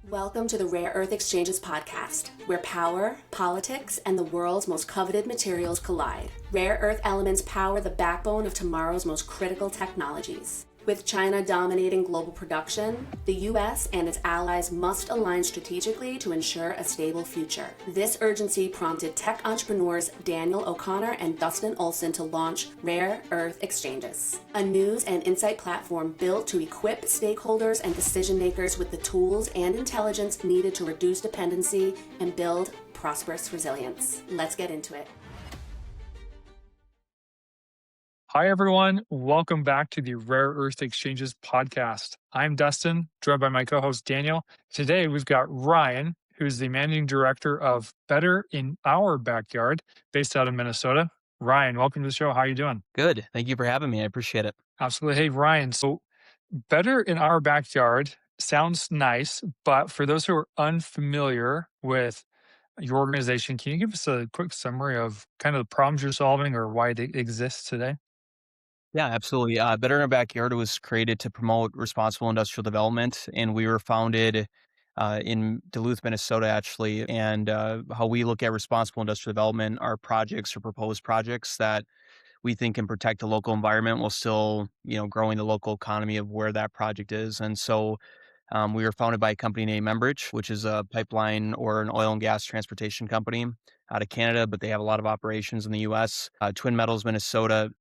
Welcome to the Rare Earth Exchanges podcast, where power, politics, and the world's most coveted materials collide. Rare earth elements power the backbone of tomorrow's most critical technologies. With China dominating global production, the U.S. and its allies must align strategically to ensure a stable future. This urgency prompted tech entrepreneurs Daniel O'Connor and Dustin Olson to launch Rare Earth Exchanges, a news and insight platform built to equip stakeholders and decision makers with the tools and intelligence needed to reduce dependency and build prosperous resilience. Let's get into it. Hi, everyone. Welcome back to the Rare Earth Exchanges podcast. I'm Dustin, joined by my co-host Daniel. Today, we've got Ryan, who's the managing director of Better in Our Backyard, based out of Minnesota. Ryan, welcome to the show. How are you doing? Good. Thank you for having me. I appreciate it. Absolutely. Hey, Ryan. So Better in Our Backyard sounds nice, but for those who are unfamiliar with your organization, can you give us a quick summary of kind of the problems you're solving or why it exists today? Yeah, absolutely. Better in Our Backyard was created to promote responsible industrial development, and we were founded in Duluth, Minnesota, actually. And how we look at responsible industrial development are projects or proposed projects that we think can protect the local environment while still, growing the local economy of where that project is. And so we were founded by a company named Membridge, which is a pipeline or an oil and gas transportation company out of Canada, but they have a lot of operations in the U.S. Twin Metals, Minnesota,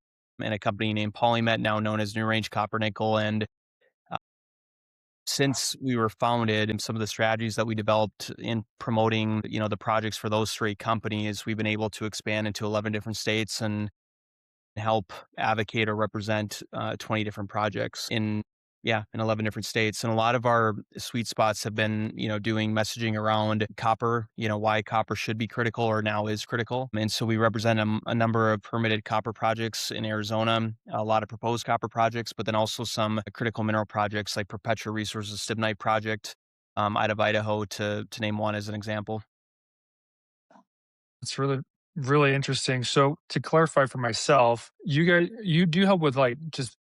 and a company named Polymet, now known as New Range Copper Nickel. And uh, since we were founded, and some of the strategies that we developed in promoting, the projects for those three companies, we've been able to expand into 11 different states and help advocate or represent 20 different projects in 11 different states. And a lot of our sweet spots have been, doing messaging around copper, why copper should be critical or now is critical. And so we represent a number of permitted copper projects in Arizona, a lot of proposed copper projects, but then also some critical mineral projects like Perpetua Resources Stibnite project out of Idaho, to name one as an example. It's really, really interesting. So to clarify for myself, you do help with like just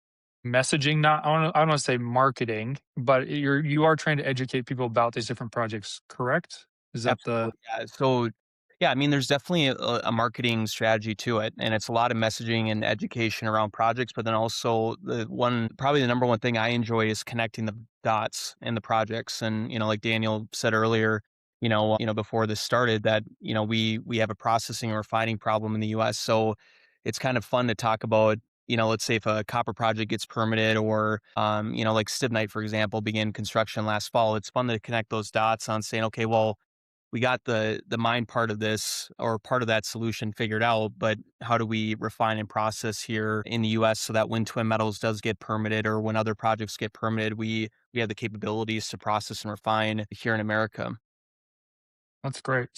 messaging, not I don't want to say marketing, but you are trying to educate people about these different projects, correct? Is that the Absolutely. Yeah. So, yeah, I mean, there's definitely a marketing strategy to it, and it's a lot of messaging and education around projects. But then also probably the number one thing I enjoy is connecting the dots in the projects. And like Daniel said earlier, before this started, that we have a processing and refining problem in the U.S. So it's kind of fun to talk about. Let's say if a copper project gets permitted or, like Stibnite, for example, began construction last fall, it's fun to connect those dots on saying, okay, well, we got the mine part of this or part of that solution figured out, but how do we refine and process here in the US so that when Twin Metals does get permitted or when other projects get permitted, we have the capabilities to process and refine here in America. That's great.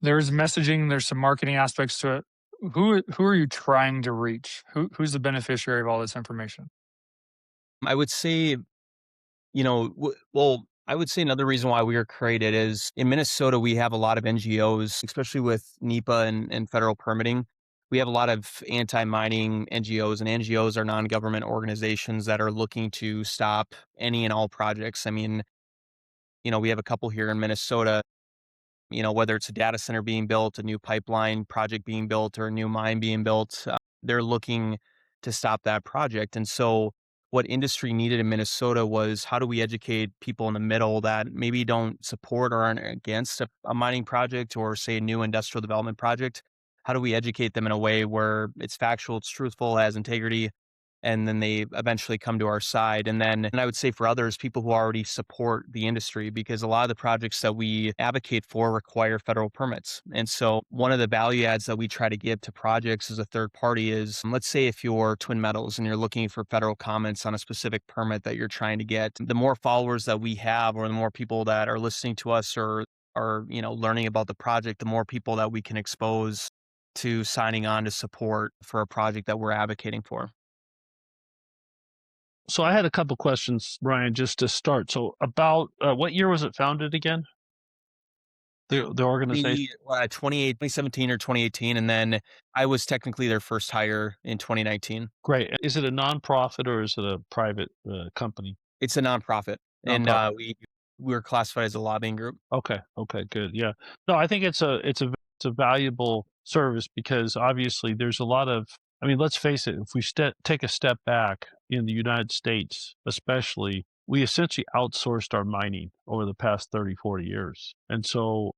There's messaging, there's some marketing aspects to it. Who are you trying to reach? Who's the beneficiary of all this information? I would say, I would say another reason why we were created is in Minnesota, we have a lot of NGOs, especially with NEPA and federal permitting. We have a lot of anti-mining NGOs, and NGOs are non-government organizations that are looking to stop any and all projects. I mean, we have a couple here in Minnesota, whether it's a data center being built, a new pipeline project being built, or a new mine being built, they're looking to stop that project. And so, what industry needed in Minnesota was how do we educate people in the middle that maybe don't support or aren't against a mining project or, say, a new industrial development project? How do we educate them in a way where it's factual, it's truthful, has integrity, and then they eventually come to our side. And I would say for others, people who already support the industry, because a lot of the projects that we advocate for require federal permits. And so one of the value adds that we try to give to projects as a third party is, let's say if you're Twin Metals and you're looking for federal comments on a specific permit that you're trying to get, the more followers that we have or the more people that are listening to us or are, learning about the project, the more people that we can expose to signing on to support for a project that we're advocating for. So I had a couple questions, Brian, just to start. So about what year was it founded again? The organization? 2017 or 2018, and then I was technically their first hire in 2019. Great. Is it a nonprofit or is it a private company? It's a nonprofit, and Nonprofit. we were classified as a lobbying group. Okay. Okay. Good. Yeah. No, I think it's a valuable service because obviously there's a lot of. I mean, let's face it. If we take a step back in the United States, especially, we essentially outsourced our mining over the past 30, 40 years, and so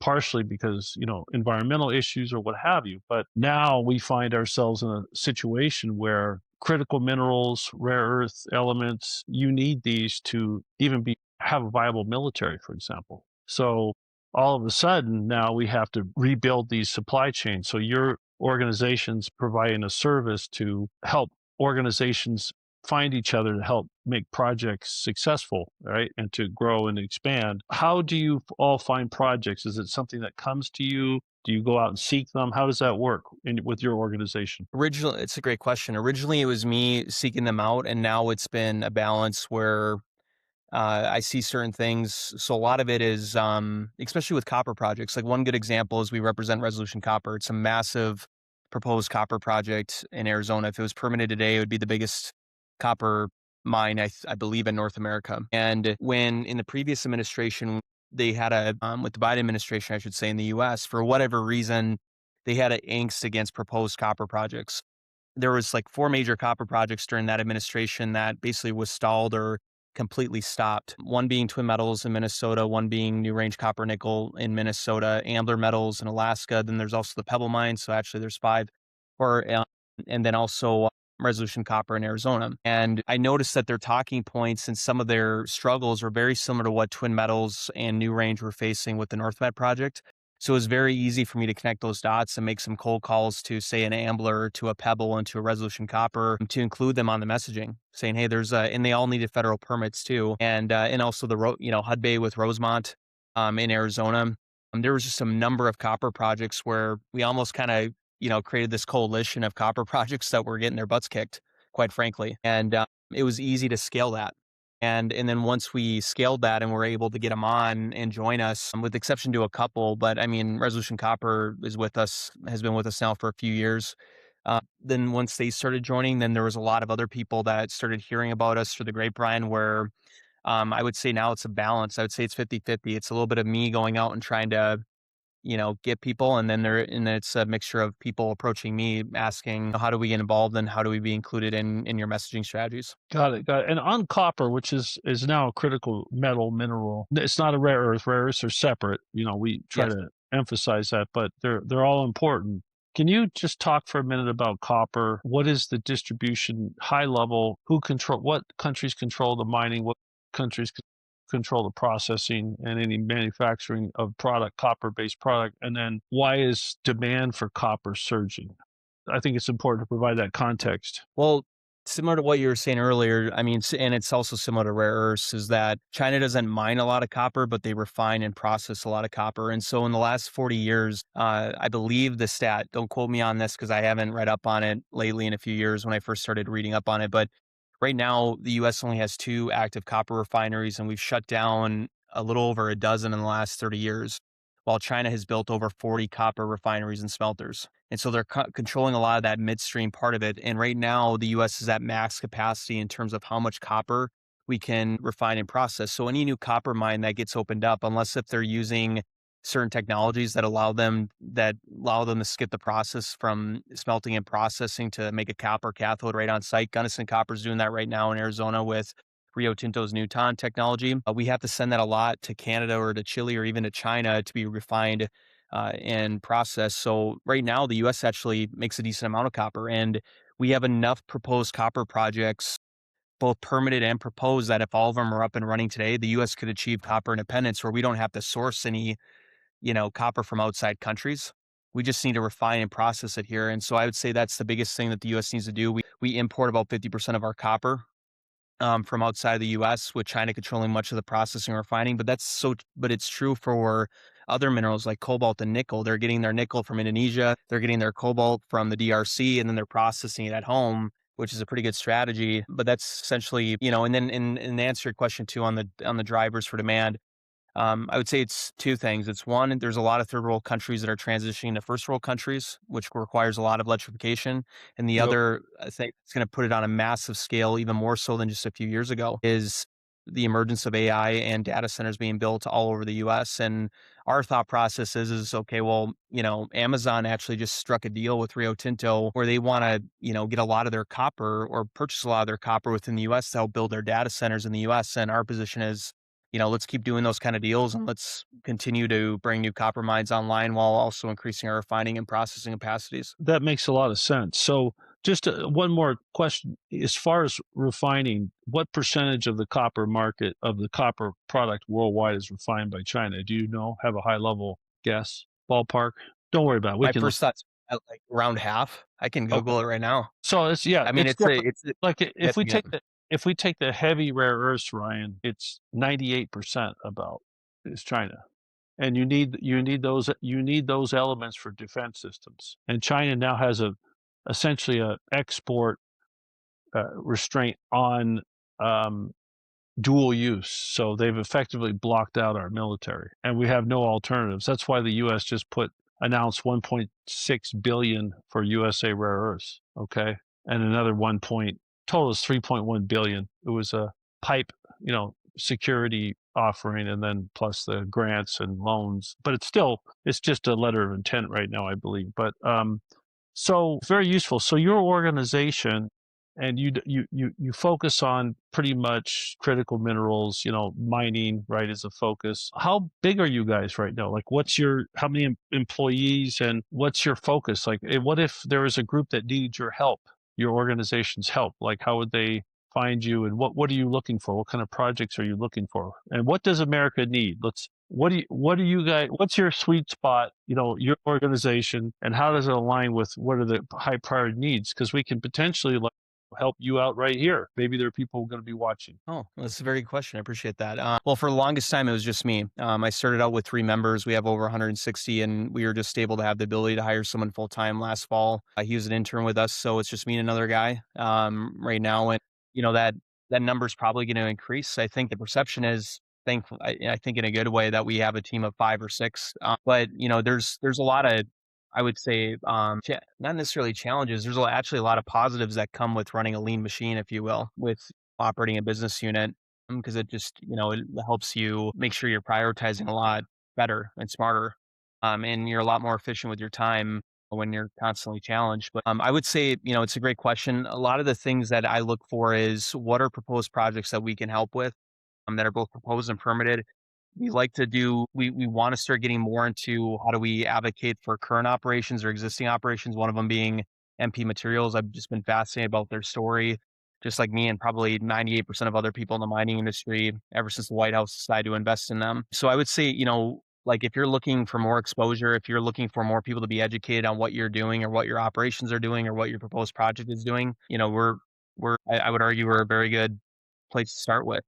partially because environmental issues or what have you. But now we find ourselves in a situation where critical minerals, rare earth elements, you need these to even have a viable military, for example. So all of a sudden now we have to rebuild these supply chains. So your organization's providing a service to help organizations find each other to help make projects successful, right? And to grow and expand. How do you all find projects? Is it something that comes to you? Do you go out and seek them? How does that work with your organization? Originally, it's a great question. Originally, it was me seeking them out, and now it's been a balance where I see certain things. So a lot of it is, especially with copper projects. Like one good example is we represent Resolution Copper. It's a massive proposed copper project in Arizona. If it was permitted today, it would be the biggest copper mine, I believe, in North America. And when in the previous administration, they had with the Biden administration, I should say, in the U.S., for whatever reason, they had an angst against proposed copper projects. There was like 4 major copper projects during that administration that basically was stalled or completely stopped. One being Twin Metals in Minnesota, one being New Range Copper Nickel in Minnesota, Ambler Metals in Alaska. Then there's also the Pebble Mine. So actually there's 5. And then also Resolution Copper in Arizona. And I noticed that their talking points and some of their struggles were very similar to what Twin Metals and New Range were facing with the NorthMet project. So it was very easy for me to connect those dots and make some cold calls to, say, an Ambler, to a Pebble, and to a Resolution Copper, to include them on the messaging, saying, hey, and they all needed federal permits too. And also Hudbay with Rosemont in Arizona. There was just some number of copper projects where we almost kind of, created this coalition of copper projects that were getting their butts kicked, quite frankly. And it was easy to scale that. And then once we scaled that and we're able to get them on and join us, with exception to a couple, but I mean, Resolution Copper has been with us now for a few years. Then once they started joining, then there was a lot of other people that started hearing about us through the grapevine where I would say now it's a balance. I would say it's 50-50. It's a little bit of me going out and trying to get people. And then it's a mixture of people approaching me asking, how do we get involved and how do we be included in your messaging strategies? Got it. And on copper, which is now a critical mineral, it's not a rare earth. Rare earths are separate. We try Yes. to emphasize that, but they're all important. Can you just talk for a minute about copper? What is the distribution, high level? What countries control the mining? What countries control the processing and any manufacturing of copper-based product? And then why is demand for copper surging? I think it's important to provide that context. Well, similar to what you were saying earlier, I mean, and it's also similar to rare earths, is that China doesn't mine a lot of copper, but they refine and process a lot of copper. And so in the last 40 years, I believe the stat, don't quote me on this because I haven't read up on it lately in a few years when I first started reading up on it, but right now the US only has 2 active copper refineries, and we've shut down a little over a dozen in the last 30 years, while China has built over 40 copper refineries and smelters. And so they're controlling a lot of that midstream part of it. And right now, the US is at max capacity in terms of how much copper we can refine and process. So any new copper mine that gets opened up, unless if they're using certain technologies that allow them to skip the process from smelting and processing to make a copper cathode right on site. Gunnison Copper is doing that right now in Arizona with Rio Tinto's Newton technology. We have to send that a lot to Canada or to Chile or even to China to be refined and processed. So right now, the U.S. actually makes a decent amount of copper, and we have enough proposed copper projects, both permitted and proposed, that if all of them are up and running today, the U.S. could achieve copper independence, where we don't have to source any, copper from outside countries. We just need to refine and process it here. And so I would say that's the biggest thing that the U.S. needs to do. We import about 50% of our copper from outside of the U.S., with China controlling much of the processing and refining. But it's true for other minerals like cobalt and nickel. They're getting their nickel from Indonesia, they're getting their cobalt from the DRC, and then they're processing it at home, which is a pretty good strategy. But that's essentially, and then and to answer your question too on the drivers for demand, I would say it's 2 things. It's one, there's a lot of third world countries that are transitioning to first world countries, which requires a lot of electrification. And the Yep. other thing that's going to put it on a massive scale, even more so than just a few years ago, is the emergence of AI and data centers being built all over the US. And our thought process is okay, well, Amazon actually just struck a deal with Rio Tinto where they want to, get a lot of their copper or purchase a lot of their copper within the US to help build their data centers in the US. And our position is, let's keep doing those kind of deals and let's continue to bring new copper mines online while also increasing our refining and processing capacities. That makes a lot of sense. So just one more question. As far as refining, what percentage of the copper market, of the copper product worldwide, is refined by China? Do you know? Have a high level guess? Ballpark? Don't worry about it. We My can look. first thought's like around half. I can Okay. Google it right now. So it's, yeah, I mean, it's it's different. Like that's good. if we take the heavy rare earths, Ryan, it's 98% about is China. And you need those elements for defense systems. And China now has essentially a export restraint on dual use. So they've effectively blocked out our military, and we have no alternatives. That's why the U.S. just announced 1.6 billion for USA rare earths. Okay, and another total is 3.1 billion. It was a pipe, security offering, and then plus the grants and loans. But it's just a letter of intent right now, I believe. But so very useful. So your organization, and you focus on pretty much critical minerals, mining, right, is a focus. How big are you guys right now? Like, how many employees, and what's your focus? Like, what if there is a group that needs your organization's help? Like, how would they find you, and what are you looking for? What kind of projects are you looking for? And what does America need? What do you guys, what's your sweet spot, your organization, and how does it align with what are the high priority needs? Because we can potentially help you out right here. Maybe there are people going to be watching. Oh, that's a very good question. I appreciate that. Well, for the longest time, it was just me. I started out with 3 members. We have over 160, and we were just able to have the ability to hire someone full time last fall. He was an intern with us, so it's just me and another guy right now. And that number's probably going to increase. I think the perception is, thankful. I think in a good way, that we have a team of 5 or 6. But there's a lot of, I would say, not necessarily challenges. There's actually a lot of positives that come with running a lean machine, if you will, with operating a business unit, because it just, it helps you make sure you're prioritizing a lot better and smarter, and you're a lot more efficient with your time when you're constantly challenged. But I would say, it's a great question. A lot of the things that I look for is what are proposed projects that we can help with, that are both proposed and permitted. We want to start getting more into how do we advocate for current operations or existing operations, one of them being MP Materials. I've just been fascinated about their story, just like me and probably 98% of other people in the mining industry, ever since the White House decided to invest in them. So I would say, like if you're looking for more exposure, if you're looking for more people to be educated on what you're doing or what your operations are doing or what your proposed project is doing, I would argue we're a very good place to start with.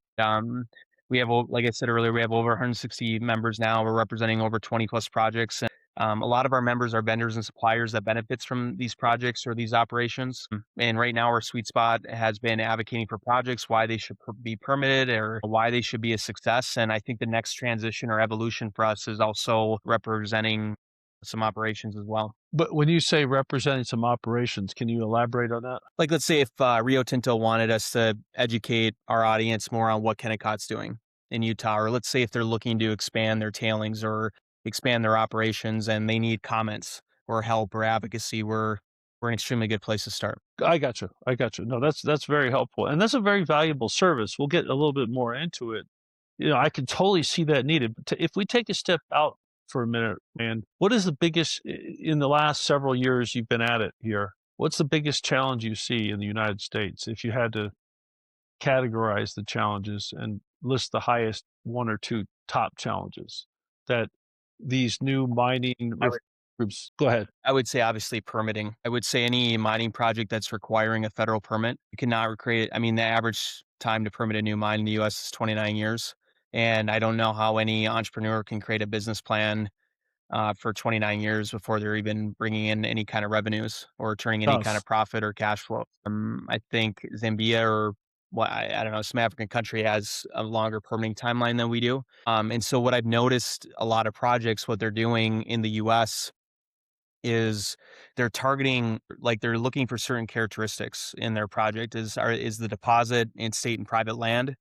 We have, like I said earlier, we have over 160 members now. We're representing over 20 plus projects. And a lot of our members are vendors and suppliers that benefits from these projects or these operations. And right now our sweet spot has been advocating for projects, why they should be permitted or why they should be a success. And I think the next transition or evolution for us is also representing some operations as well. But when you say representing some operations, can you elaborate on that? Like, let's say if Rio Tinto wanted us to educate our audience more on what Kennecott's doing in Utah, or let's say if they're looking to expand their tailings or expand their operations and they need comments or help or advocacy, we're an extremely good place to start. I got you. No, that's very helpful. And that's a very valuable service. We'll get a little bit more into it. I can totally see that needed. But if we take a step out for a minute, man, what is the biggest, in the last several years you've been at it here, what's the biggest challenge you see in the United States? If you had to categorize the challenges and list the highest 1 or 2 top challenges that these new mining groups, go ahead. I would say obviously permitting. I would say any mining project that's requiring a federal permit, you cannot recreate. I mean, the average time to permit a new mine in the US is 29 years. And I don't know how any entrepreneur can create a business plan for 29 years before they're even bringing in any kind of revenues or turning any kind of profit or cash flow. I think Zambia or I don't know, some African country has a longer permitting timeline than we do. And so what I've noticed, a lot of projects, what they're doing in the US is they're targeting, like they're looking for certain characteristics in their project is the deposit in state and private land.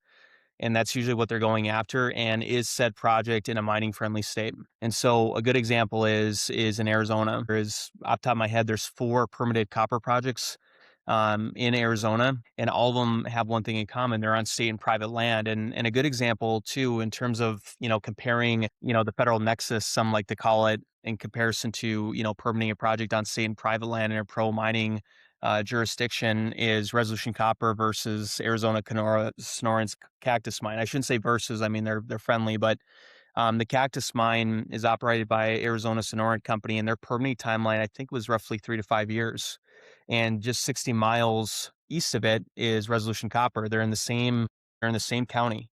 And that's usually what they're going after. And is said project in a mining friendly state? And so a good example is in Arizona. Off the top of my head, there's 4 permitted copper projects in Arizona, and all of them have one thing in common. They're on state and private land. And a good example too, in terms of, comparing, the federal nexus, some like to call it, in comparison to, permitting a project on state and private land in a pro mining jurisdiction, is Resolution Copper versus Arizona Sonoran's Cactus Mine. I shouldn't say versus, I mean, they're friendly, but the Cactus Mine is operated by Arizona Sonoran Company, and their permitting timeline, I think, was roughly 3 to 5 years. And just 60 miles east of it is Resolution Copper. They're in the same county,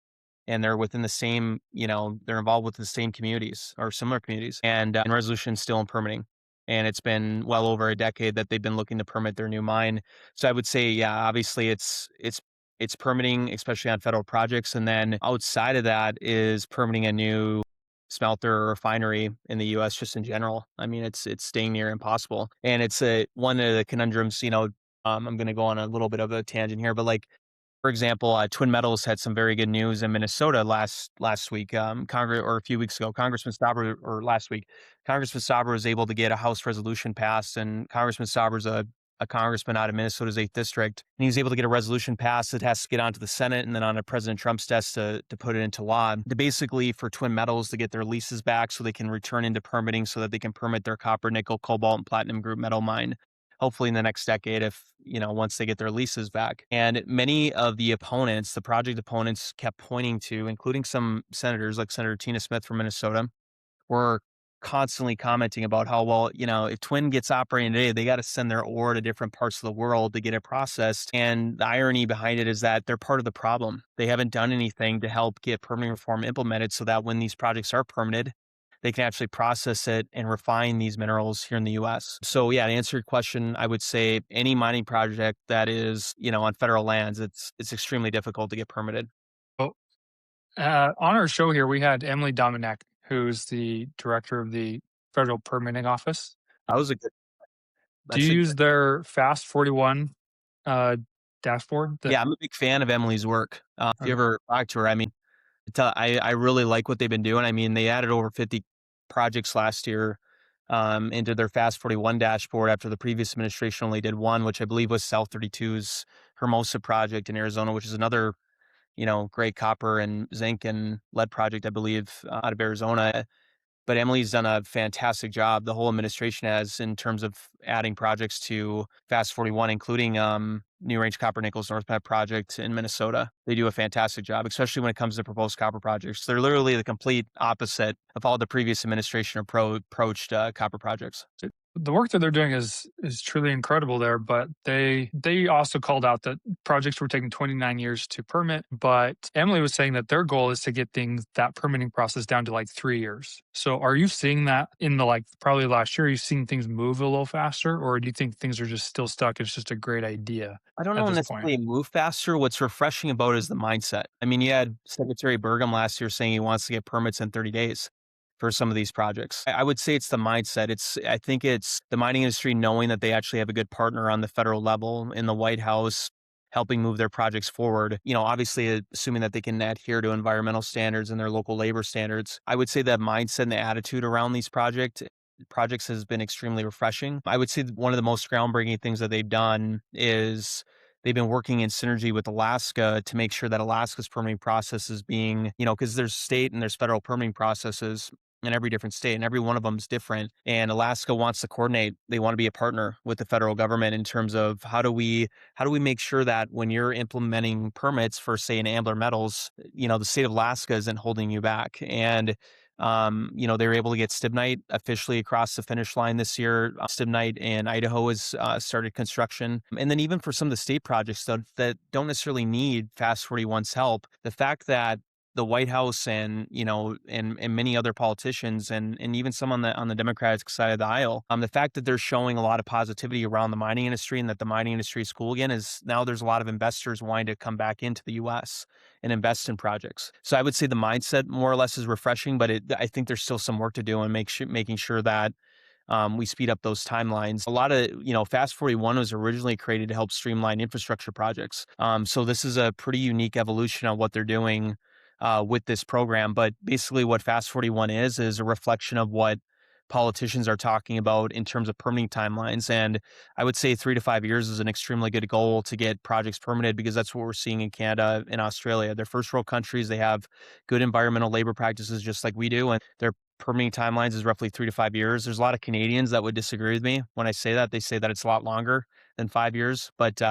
and they're within the same, they're involved with the same communities or similar communities. And Resolution's still in permitting. And it's been well over a decade that they've been looking to permit their new mine. So I would say, yeah, obviously it's permitting, especially on federal projects. And then outside of that is permitting a new smelter or refinery in the US just in general. I mean, it's dang near impossible. And it's one of the conundrums, I'm going to go on a little bit of a tangent here, but like, for example, Twin Metals had some very good news in Minnesota last week. Congress, or a few weeks ago, last week, Congressman Stauber was able to get a House resolution passed, and Congressman Stauber's a congressman out of Minnesota's 8th district, and he was able to get a resolution passed that has to get onto the Senate and then on to President Trump's desk to put it into law. To basically for Twin Metals to get their leases back so they can return into permitting, so that they can permit their copper, nickel, cobalt, and platinum group metal mine, hopefully in the next decade, if, once they get their leases back. And many of the project opponents kept pointing to, including some senators like Senator Tina Smith from Minnesota, were constantly commenting about how, well, if Twin gets operating today, they got to send their ore to different parts of the world to get it processed. And the irony behind it is that they're part of the problem. They haven't done anything to help get permitting reform implemented so that when these projects are permitted, they can actually process it and refine these minerals here in the US. So yeah, to answer your question, I would say any mining project that is, on federal lands, it's extremely difficult to get permitted. Well, on our show here, we had Emily Dominack, who's the director of the Federal Permitting Office. That was a good. Do you use their Fast 41 dashboard? Yeah, I'm a big fan of Emily's work. If you ever talk to her, I mean, I really like what they've been doing. I mean, they added over 50 projects last year into their Fast 41 dashboard after the previous administration only did one, which I believe was South 32's Hermosa project in Arizona, which is another, great copper and zinc and lead project, I believe, out of Arizona. But Emily's done a fantastic job. The whole administration has, in terms of adding projects to Fast 41, including New Range Copper Nichols North Met project in Minnesota. They do a fantastic job, especially when it comes to proposed copper projects. They're literally the complete opposite of how the previous administration approached copper projects. The work that they're doing is truly incredible there, but they also called out that projects were taking 29 years to permit. But Emily was saying that their goal is to get that permitting process down to like 3 years. So are you seeing that in the probably last year? Are you seeing things move a little faster, or do you think things are just still stuck? It's just a great idea. I don't know necessarily move faster. What's refreshing about it is the mindset. I mean, you had Secretary Burgum last year saying he wants to get permits in 30 days. For some of these projects, I would say it's the mindset. I think it's the mining industry knowing that they actually have a good partner on the federal level in the White House, helping move their projects forward. Obviously, assuming that they can adhere to environmental standards and their local labor standards. I would say that mindset and the attitude around these projects has been extremely refreshing. I would say one of the most groundbreaking things that they've done is they've been working in synergy with Alaska to make sure that Alaska's permitting process is being, because there's state and there's federal permitting processes in every different state, and every one of them is different. And Alaska wants to coordinate. They want to be a partner with the federal government in terms of how do we make sure that when you're implementing permits for, say, an Ambler Metals, the state of Alaska isn't holding you back. And they were able to get Stibnite officially across the finish line this year. Stibnite in Idaho has started construction. And then even for some of the state projects that don't necessarily need Fast 41's help, the fact that the White House and many other politicians and even some on the Democratic side of the aisle, the fact that they're showing a lot of positivity around the mining industry and that the mining industry is cool again is now there's a lot of investors wanting to come back into the U.S. and invest in projects. So I would say the mindset more or less is refreshing, but I think there's still some work to do in making sure that we speed up those timelines. A lot of, Fast 41 was originally created to help streamline infrastructure projects. So this is a pretty unique evolution on what they're doing with this program. But basically, what Fast 41 is a reflection of what politicians are talking about in terms of permitting timelines. And I would say 3 to 5 years is an extremely good goal to get projects permitted, because that's what we're seeing in Canada and Australia. They're first world countries. They have good environmental labor practices just like we do. And their permitting timelines is roughly 3 to 5 years. There's a lot of Canadians that would disagree with me when I say that. They say that it's a lot longer than 5 years. But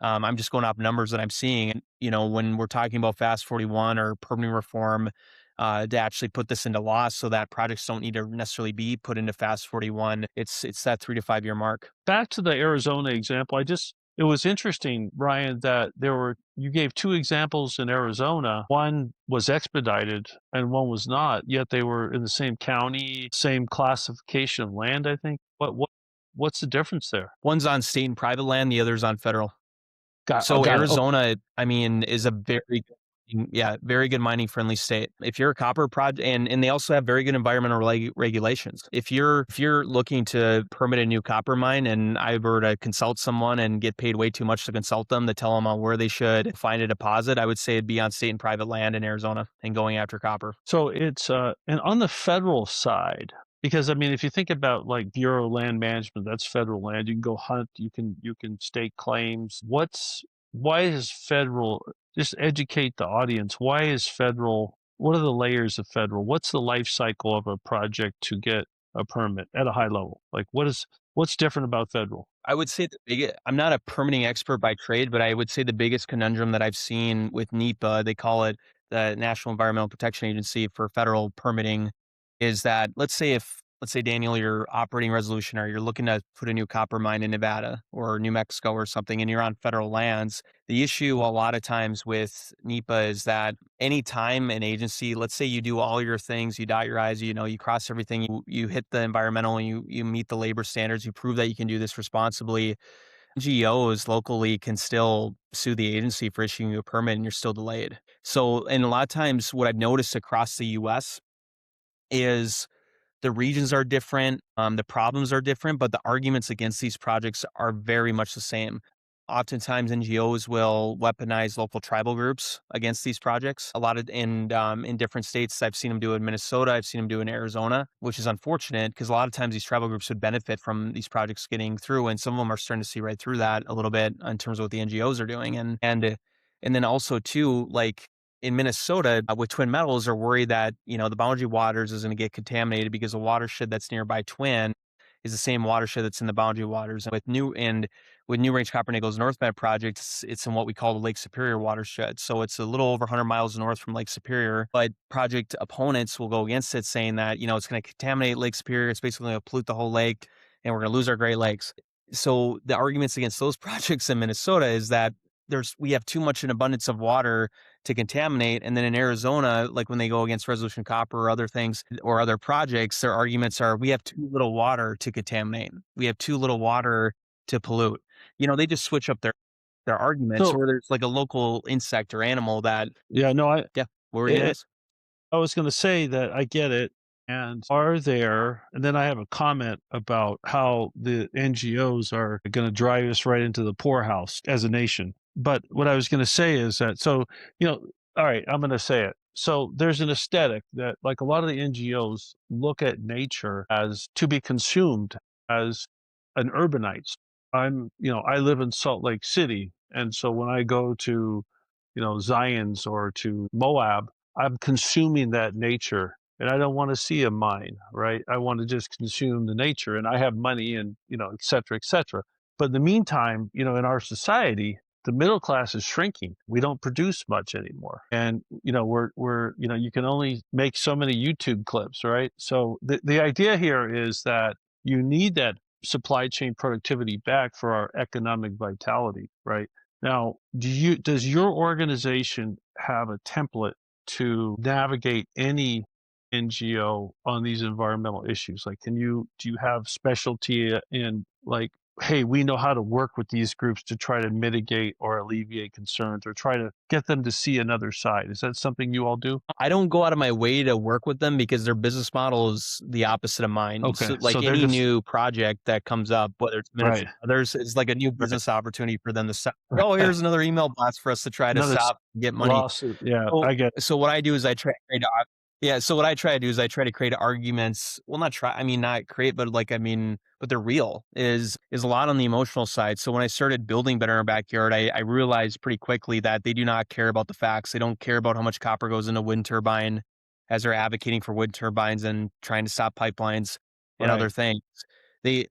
I'm just going off numbers that I'm seeing. And, when we're talking about Fast 41 or permitting reform, to actually put this into law so that projects don't need to necessarily be put into Fast 41, it's that 3 to 5 year mark. Back to the Arizona example, it was interesting, Ryan, that you gave two examples in Arizona. One was expedited and one was not, yet they were in the same county, same classification of land, I think. What's the difference there? One's on state and private land, the other's on federal. So Got it. Arizona, I mean, is a very good mining friendly state. If you're a copper project, and they also have very good environmental regulations. If you're looking to permit a new copper mine, and I were to consult someone and get paid way too much to consult them to tell them on where they should find a deposit, I would say it'd be on state and private land in Arizona and going after copper. So it's and on the federal side, because I mean, if you think about like Bureau of Land Management, that's federal land. You can go hunt, you can stake claims. Why is federal? Just educate the audience. Why is federal? What are the layers of federal? What's the life cycle of a project to get a permit at a high level? Like what's different about federal? I would say I'm not a permitting expert by trade, but I would say the biggest conundrum that I've seen with NEPA, they call it the National Environmental Protection Agency for federal permitting, is that let's say Daniel, you're operating resolution or you're looking to put a new copper mine in Nevada or New Mexico or something, and you're on federal lands. The issue a lot of times with NEPA is that anytime an agency, let's say you do all your things, you dot your I's, you cross everything, you hit the environmental, and you meet the labor standards, you prove that you can do this responsibly, NGOs locally can still sue the agency for issuing you a permit and you're still delayed. So, and a lot of times what I've noticed across the US is the regions are different, the problems are different, but the arguments against these projects are very much the same. Oftentimes, NGOs will weaponize local tribal groups against these projects. A lot of in different states, I've seen them do it in Minnesota. I've seen them do it in Arizona, which is unfortunate because a lot of times these tribal groups would benefit from these projects getting through, and some of them are starting to see right through that a little bit in terms of what the NGOs are doing, and then also too, like in Minnesota with Twin Metals, are worried that the boundary waters is going to get contaminated because the watershed that's nearby Twin is the same watershed that's in the boundary waters. And with New Range Copper Nickel's North Med project, it's in what we call the Lake Superior watershed. So it's a little over 100 miles north from Lake Superior. But project opponents will go against it, saying that it's going to contaminate Lake Superior. It's basically going to pollute the whole lake, and we're going to lose our Great Lakes. So the arguments against those projects in Minnesota is that we have too much an abundance of water to contaminate. And then in Arizona, like when they go against Resolution Copper or other things or other projects, their arguments are, we have too little water to contaminate. We have too little water to pollute. They just switch up their arguments, or there's like a local insect or animal that. Yeah, no, what were you guys? I was going to say that I get it. And then I have a comment about how the NGOs are going to drive us right into the poorhouse as a nation. But what I was going to say is that, all right, I'm going to say it. So there's an aesthetic that, like a lot of the NGOs look at nature as to be consumed as an urbanite. I live in Salt Lake City. And so when I go to, Zion's or to Moab, I'm consuming that nature. And I don't want to see a mine, right? I want to just consume the nature, and I have money and, et cetera, et cetera. But in the meantime, in our society, the middle class is shrinking. We don't produce much anymore. And, we're you can only make so many YouTube clips, right? So the idea here is that you need that supply chain productivity back for our economic vitality, right? Now, does your organization have a template to navigate any NGO on these environmental issues? Like, do you have specialty in like hey, we know how to work with these groups to try to mitigate or alleviate concerns or try to get them to see another side? Is that something you all do? I don't go out of my way to work with them because their business model is the opposite of mine. Okay. So So like they're any just, new project that comes up, whether it's right. Minnesota, others, it's like a new Right. business opportunity for them to stop. Oh, Right. here's another email blast for us to try to Another stop and get money. lawsuit. Yeah, So, I get so what I do is I try to, yeah. So what I try to do is I try to create arguments. Well, not try. I mean, not create, but like I mean, but they're real. Is a lot on the emotional side. So when I started building Better in Our Backyard, I realized pretty quickly that they do not care about the facts. They don't care about how much copper goes into wind turbine, as they're advocating for wind turbines and trying to stop pipelines and right. other things. They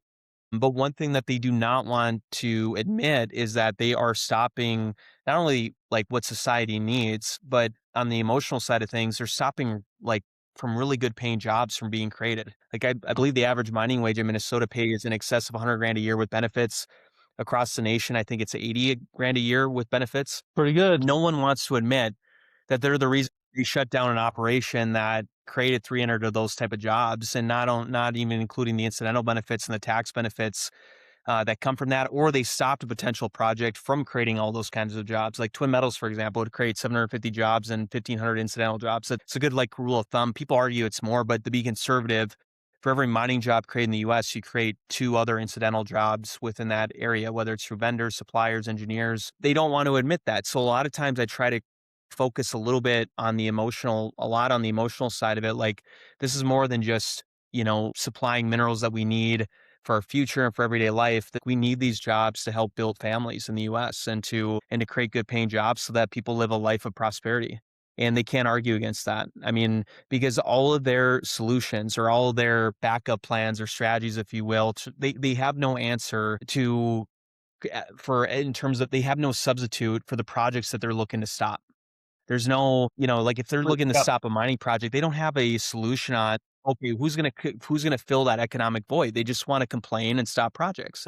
but one thing that they do not want to admit is that they are stopping not only like what society needs, but on the emotional side of things, they're stopping like from really good paying jobs from being created. Like I believe the average mining wage in Minnesota pays in excess of 100 grand a year with benefits. Across the nation, I think it's 80 grand a year with benefits. Pretty good. No one wants to admit that they're the reason they shut down an operation that created 300 of those type of jobs, and not even including the incidental benefits and the tax benefits that come from that, or they stopped a potential project from creating all those kinds of jobs. Like Twin Metals, for example, would create 750 jobs and 1,500 incidental jobs. It's a good like rule of thumb. People argue it's more, but to be conservative, for every mining job created in the U.S., you create 2 other incidental jobs within that area, whether it's through vendors, suppliers, engineers. They don't want to admit that. So a lot of times I try to focus a little bit on the emotional, a lot on the emotional side of it. Like this is more than just, supplying minerals that we need for our future and for everyday life, that we need these jobs to help build families in the US and to create good paying jobs so that people live a life of prosperity. And they can't argue against that. I mean, because all of their solutions or all of their backup plans or strategies, if you will, they have no answer to for in terms of they have no substitute for the projects that they're looking to stop. There's no, like if they're looking to Yep. stop a mining project, they don't have a solution on, okay, who's gonna fill that economic void? They just want to complain and stop projects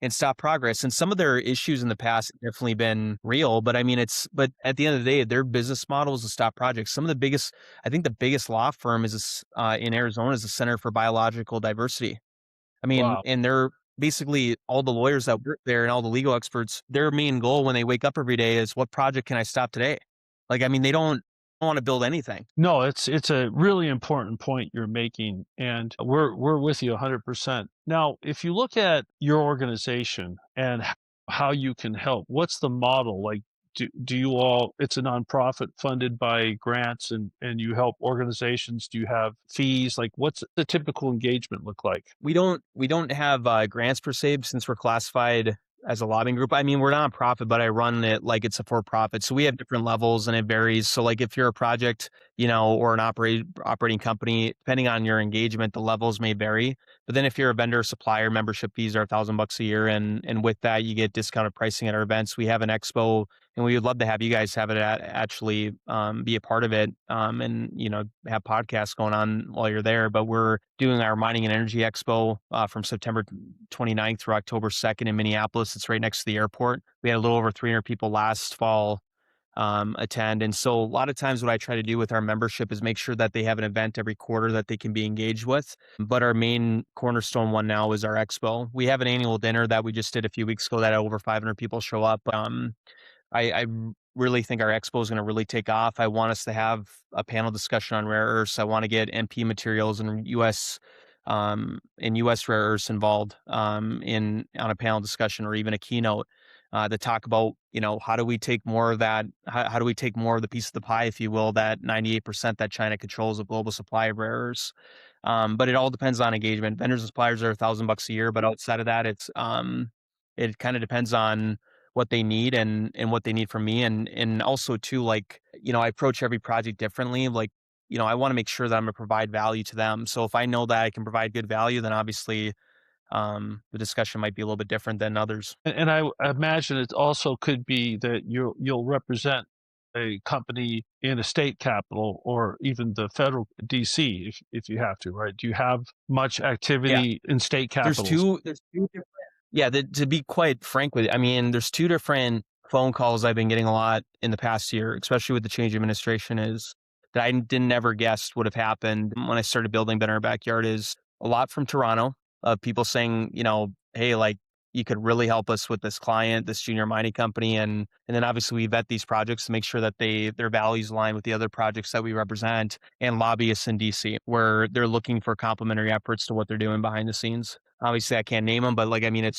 and stop progress. And some of their issues in the past have definitely been real, but I mean, but at the end of the day, their business model is to stop projects. I think the biggest law firm in Arizona is the Center for Biological Diversity. I mean, Wow. and they're basically all the lawyers that work there and all the legal experts, their main goal when they wake up every day is what project can I stop today? Like, I mean, they don't want to build anything. No, it's a really important point you're making, and we're with you 100%. Now, if you look at your organization and how you can help, what's the model? Like, do you all, it's a nonprofit funded by grants and you help organizations? Do you have fees? Like, what's the typical engagement look like? We don't have grants per se since we're classified as a lobbying group. I mean, we're not a profit, but I run it like it's a for profit. So we have different levels and it varies. So like if you're a project, or an operating company, depending on your engagement, the levels may vary. But then if you're a vendor supplier, membership fees are $1,000 a year, and with that you get discounted pricing at our events. We have an expo, and we would love to have you guys have it actually be a part of it, and have podcasts going on while you're there. But we're doing our mining and energy expo from September 29th through October 2nd in Minneapolis. It's right next to the airport. We had a little over 300 people last fall attend. And so a lot of times what I try to do with our membership is make sure that they have an event every quarter that they can be engaged with. But our main cornerstone one now is our expo. We have an annual dinner that we just did a few weeks ago that had over 500 people show up. I really think our expo is going to really take off. I want us to have a panel discussion on rare earths. I want to get NP materials and US rare earths involved in on a panel discussion or even a keynote to talk about how do we take more of that? How do we take more of the piece of the pie, if you will, that 98% that China controls of global supply of rare earths. But it all depends on engagement. Vendors and suppliers are $1,000 a year, but outside of that, it kind of depends on what they need and what they need from me. And also too, like, I approach every project differently. Like, I want to make sure that I'm going to provide value to them. So if I know that I can provide good value, then obviously the discussion might be a little bit different than others. And I imagine it also could be that you'll represent a company in a state capital or even the federal DC if you have to, right? Do you have much Yeah. activity in state There's capitals? two different, yeah, to be quite frank with you, I mean, there's 2 different phone calls I've been getting a lot in the past year, especially with the change of administration, is that I didn't never guess would have happened when I started building Better in Our Backyard, is a lot from Toronto of people saying, hey, like, you could really help us with this client, this junior mining company. And then obviously we vet these projects to make sure that their values align with the other projects that we represent, and lobbyists in DC where they're looking for complementary efforts to what they're doing behind the scenes. Obviously I can't name them, but like, I mean,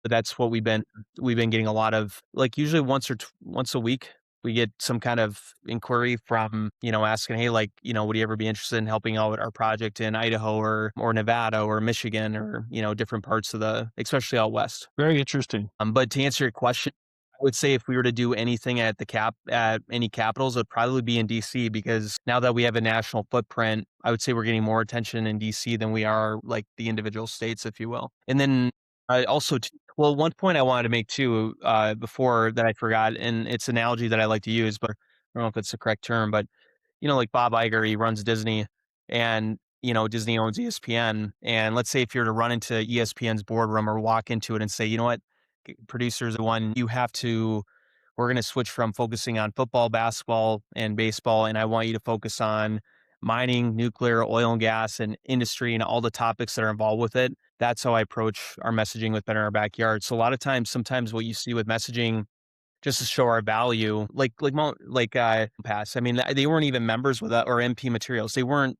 that's what we've been getting a lot of, like usually once a week. We get some kind of inquiry from, asking, hey, like, would you ever be interested in helping out our project in Idaho or Nevada or Michigan or, different parts of especially out west. Very interesting. But to answer your question, I would say if we were to do anything at any capitals, it would probably be in DC, because now that we have a national footprint, I would say we're getting more attention in DC than we are like the individual states, if you will. And then also, well, one point I wanted to make too, before that I forgot, and it's an analogy that I like to use, but I don't know if it's the correct term, but like Bob Iger, he runs Disney, and Disney owns ESPN. And let's say if you're to run into ESPN's boardroom or walk into it and say, you know what, producers, we're going to switch from focusing on football, basketball, and baseball, and I want you to focus on mining, nuclear, oil and gas, and industry, and all the topics that are involved with it. That's how I approach our messaging with Better in Our Backyard. So a lot of times, sometimes what you see with messaging, just to show our value, Pass. I mean, they weren't even members with us, or MP Materials. They weren't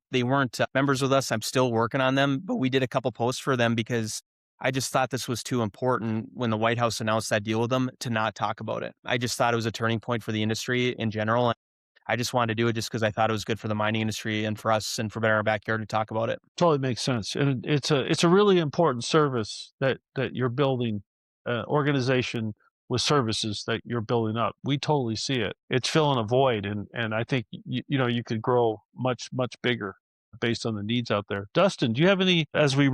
members with us. I'm still working on them, but we did a couple posts for them because I just thought this was too important when the White House announced that deal with them to not talk about it. I just thought it was a turning point for the industry in general. I just wanted to do it just because I thought it was good for the mining industry and for us and for Better in Our Backyard to talk about it. Totally makes sense. And it's a really important service that you're building, organization with services that you're building up. We totally see it. It's filling a void. And I think, you could grow much, much bigger based on the needs out there. Dustin, do you have any, as we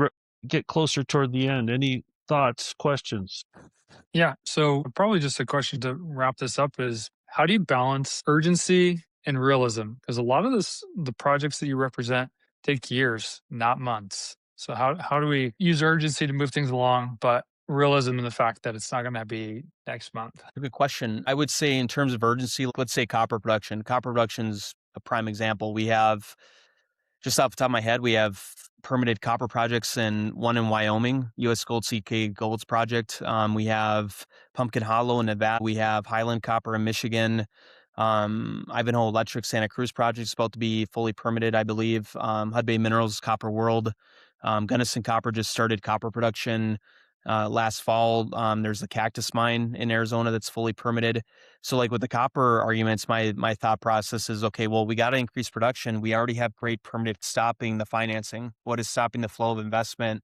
get closer toward the end, any thoughts, questions? Yeah. So probably just a question to wrap this up is, how do you balance urgency and realism? Because a lot of the projects that you represent take years, not months. So how do we use urgency to move things along, but realism in the fact that it's not going to be next month? Good question. I would say in terms of urgency, let's say copper production. Copper production's a prime example. We have, just off the top of my head, we have permitted copper projects, one in Wyoming, U.S. Gold CK Gold's project. We have Pumpkin Hollow in Nevada. We have Highland Copper in Michigan. Ivanhoe Electric Santa Cruz project is about to be fully permitted, I believe. Hudbay Minerals Copper World. Gunnison Copper just started copper production last fall. There's the Cactus Mine in Arizona that's fully permitted. So like with the copper arguments, my thought process is, okay, well, we got to increase production. We already have great permitted stopping the financing. What is stopping the flow of investment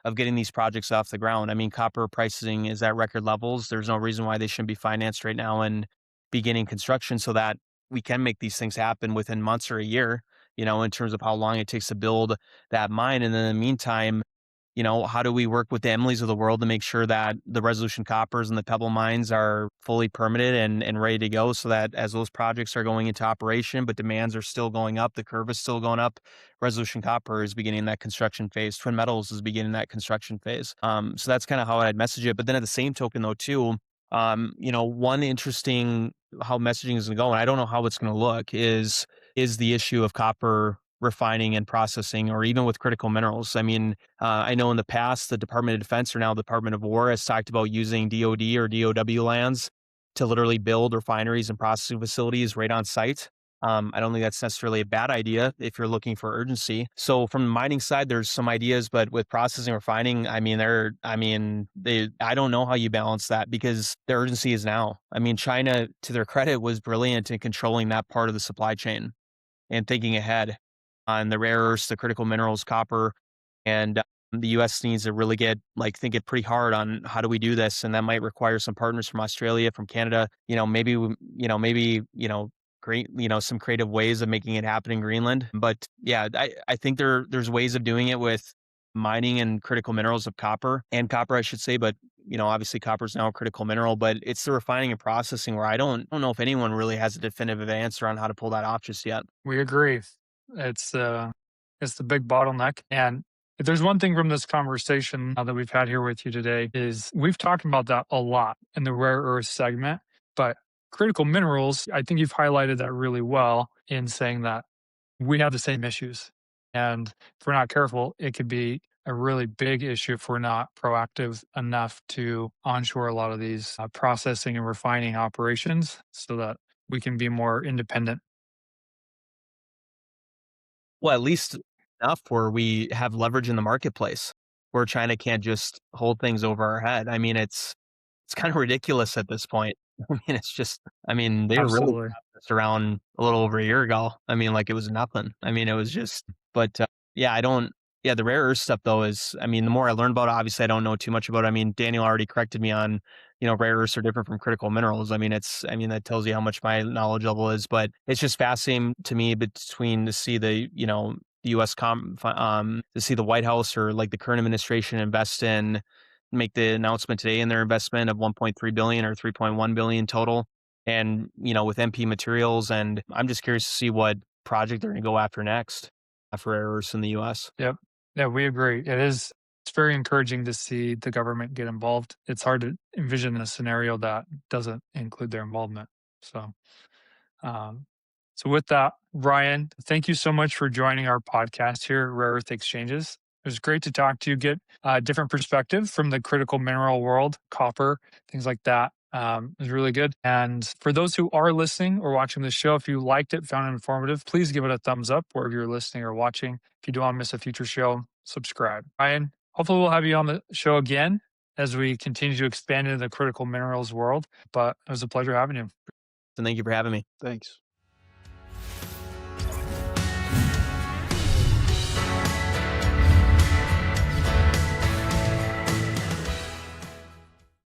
of getting these projects off the ground? I mean, copper pricing is at record levels. There's no reason why they shouldn't be financed right now and beginning construction so that we can make these things happen within months or a year, in terms of how long it takes to build that mine. And then in the meantime, how do we work with the Emilys of the world to make sure that the Resolution Coppers and the Pebble mines are fully permitted and ready to go, so that as those projects are going into operation, but demands are still going up, the curve is still going up, Resolution Copper is beginning that construction phase. Twin Metals is beginning that construction phase. So that's kind of how I'd message it. But then at the same token, though, too, one interesting how messaging is going to go, and I don't know how it's going to look, is the issue of copper refining and processing, or even with critical minerals. I mean, I know in the past, the Department of Defense, or now the Department of War, has talked about using DOD or DOW lands to literally build refineries and processing facilities right on site. I don't think that's necessarily a bad idea if you're looking for urgency. So from the mining side, there's some ideas, but with processing, refining, I don't know how you balance that, because the urgency is now. I mean, China, to their credit, was brilliant in controlling that part of the supply chain and thinking ahead on the rare earths, the critical minerals, copper, and the U.S. needs to really think it pretty hard on how do we do this, and that might require some partners from Australia, from Canada. Maybe great, some creative ways of making it happen in Greenland. But yeah, I think there's ways of doing it with mining and critical minerals of copper, I should say. But obviously copper is now a critical mineral, but it's the refining and processing where I don't know if anyone really has a definitive answer on how to pull that off just yet. We agree. It's the big bottleneck. And if there's one thing from this conversation that we've had here with you today, is we've talked about that a lot in the rare earth segment, but critical minerals, I think you've highlighted that really well in saying that we have the same issues. And if we're not careful, it could be a really big issue if we're not proactive enough to onshore a lot of these processing and refining operations so that we can be more independent. Well, at least enough where we have leverage in the marketplace, where China can't just hold things over our head. I mean, it's kind of ridiculous at this point. I mean, it's just, I mean, they were really Absolutely. just around a little over a year ago. I mean, like it was nothing. I mean, it was just, but yeah, I don't, yeah, the rare earth stuff though is, I mean, the more I learn about it, obviously I don't know too much about it. I mean, Daniel already corrected me on, rare earths are different from critical minerals. I mean, I mean, that tells you how much my knowledge level is, but it's just fascinating to me between to see the U.S. to see the White House or like the current administration make the announcement today in their investment of 1.3 billion or 3.1 billion total. And, with MP materials. And I'm just curious to see what project they're going to go after next for rare earths in the US. Yep. Yeah, we agree. It's very encouraging to see the government get involved. It's hard to envision a scenario that doesn't include their involvement. So, um, so with that, Ryan, thank you so much for joining our podcast here at Rare Earth Exchanges. It was great to talk to you, get a different perspective from the critical mineral world, copper, things like that. It was really good. And for those who are listening or watching this show, if you liked it, found it informative, please give it a thumbs up wherever you're listening or watching. If you don't want to miss a future show, subscribe. Ryan, hopefully we'll have you on the show again as we continue to expand into the critical minerals world. But it was a pleasure having you. And thank you for having me. Thanks.